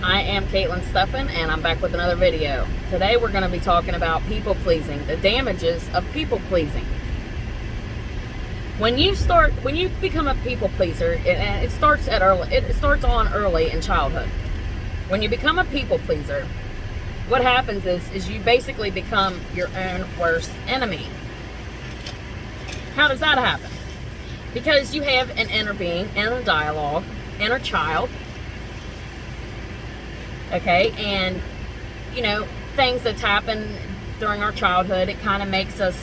I am Caitlin Steffen, and I'm back with another video. Today we're going to be talking about people pleasing, the damages of people pleasing. When you become a people pleaser, it starts on early in childhood. When you become a people pleaser, what happens is you basically become your own worst enemy. How does that happen? Because you have an inner being, inner dialogue, inner child. Okay, and things that's happened during our childhood, it kind of makes us,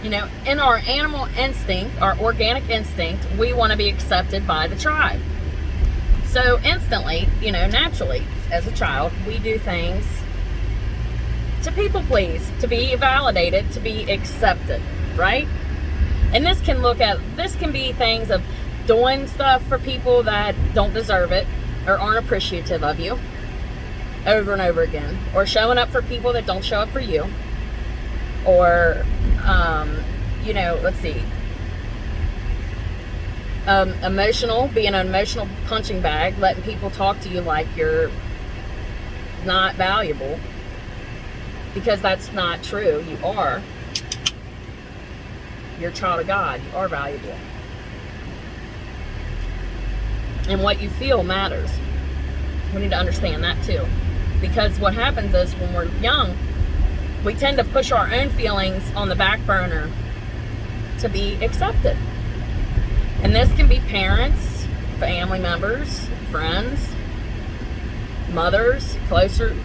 in our animal instinct, our organic instinct, we want to be accepted by the tribe. So instantly, naturally, as a child, we do things to people please, to be validated, to be accepted, right? And this can be things of doing stuff for people that don't deserve it or aren't appreciative of you over and over again, or showing up for people that don't show up for you, or let's see, being an emotional punching bag, letting people talk to you like you're not valuable, because that's not true. You're a child of God. You are valuable, and what you feel matters. We need to understand that too. Because what happens is when we're young, we tend to push our own feelings on the back burner to be accepted. And this can be parents, family members, friends, mothers, closer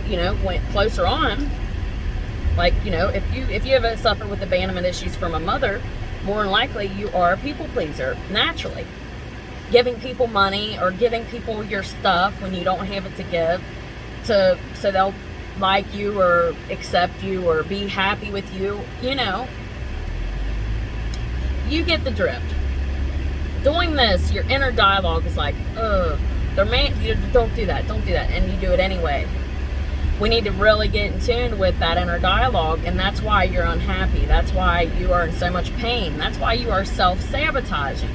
on. Like, if you ever suffer with abandonment issues from a mother, more than likely you are a people pleaser, naturally. Giving people money or giving people your stuff when you don't have it to give, so they'll like you or accept you or be happy with you. You get the drift. Doing this, your inner dialogue is like, don't do that, and you do it anyway. We need to really get in tune with that inner dialogue, and that's why you're unhappy. That's why you are in so much pain. That's why you are self-sabotaging.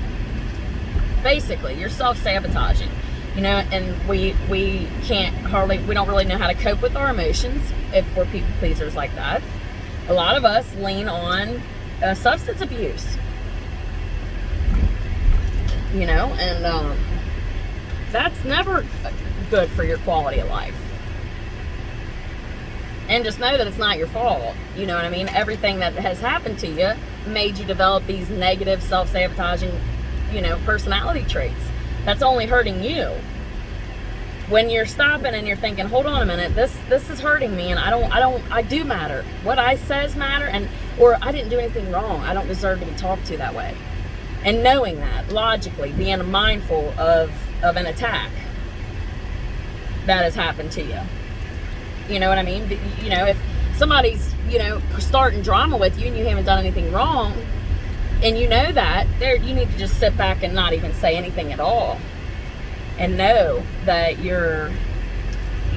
Basically, you're self-sabotaging, and we don't really know how to cope with our emotions if we're people pleasers like that. A lot of us lean on substance abuse, and that's never good for your quality of life. And just know that it's not your fault. You know what I mean? Everything that has happened to you made you develop these negative, self-sabotaging personality traits. That's only hurting you. When you're stopping and you're thinking, hold on a minute, this is hurting me, and I do matter. What I says matter, or I didn't do anything wrong. I don't deserve to be talked to that way. And knowing that, logically, being mindful of an attack that has happened to you. You know what I mean? If somebody's, starting drama with you and you haven't done anything wrong, and that, you need to just sit back and not even say anything at all, and know that you're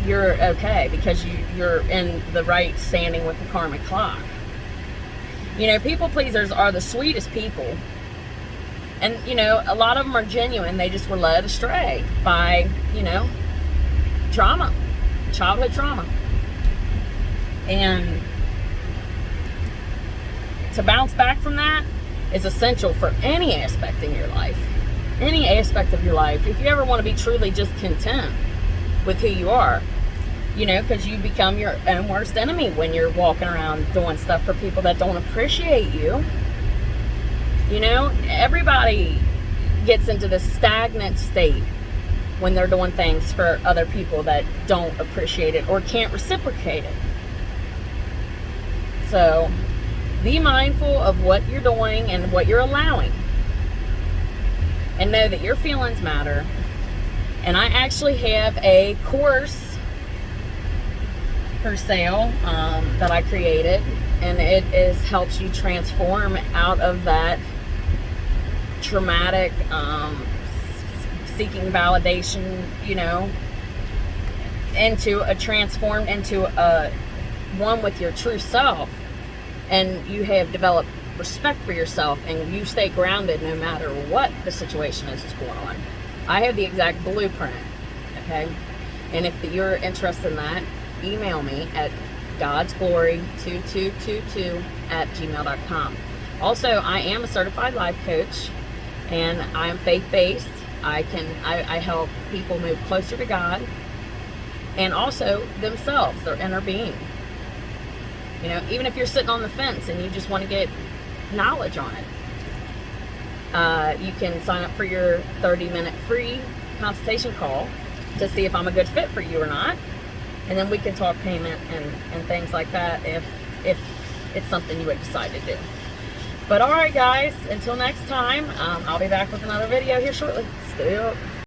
okay, because you're in the right standing with the karmic clock. People pleasers are the sweetest people, and a lot of them are genuine. They just were led astray by trauma, childhood trauma, and to bounce back from that is essential for any aspect in your life. Any aspect of your life. If you ever want to be truly just content with who you are, because you become your own worst enemy when you're walking around doing stuff for people that don't appreciate you. Everybody gets into this stagnant state when they're doing things for other people that don't appreciate it or can't reciprocate it. So, be mindful of what you're doing and what you're allowing. And know that your feelings matter. And I actually have a course for sale that I created. And it helps you transform out of that traumatic, seeking validation, into a one with your true self. And you have developed respect for yourself, and you stay grounded no matter what the situation is going on. I have the exact blueprint, okay? And if you're interested in that, email me at godsglory2222@gmail.com. Also, I am a certified life coach, and I am faith-based. I help people move closer to God, and also themselves, their inner being. You know, even if you're sitting on the fence and you just want to get knowledge on it, you can sign up for your 30-minute free consultation call to see if I'm a good fit for you or not. And then we can talk payment and things like that if it's something you would decide to do. But all right, guys, until next time, I'll be back with another video here shortly. Stay up.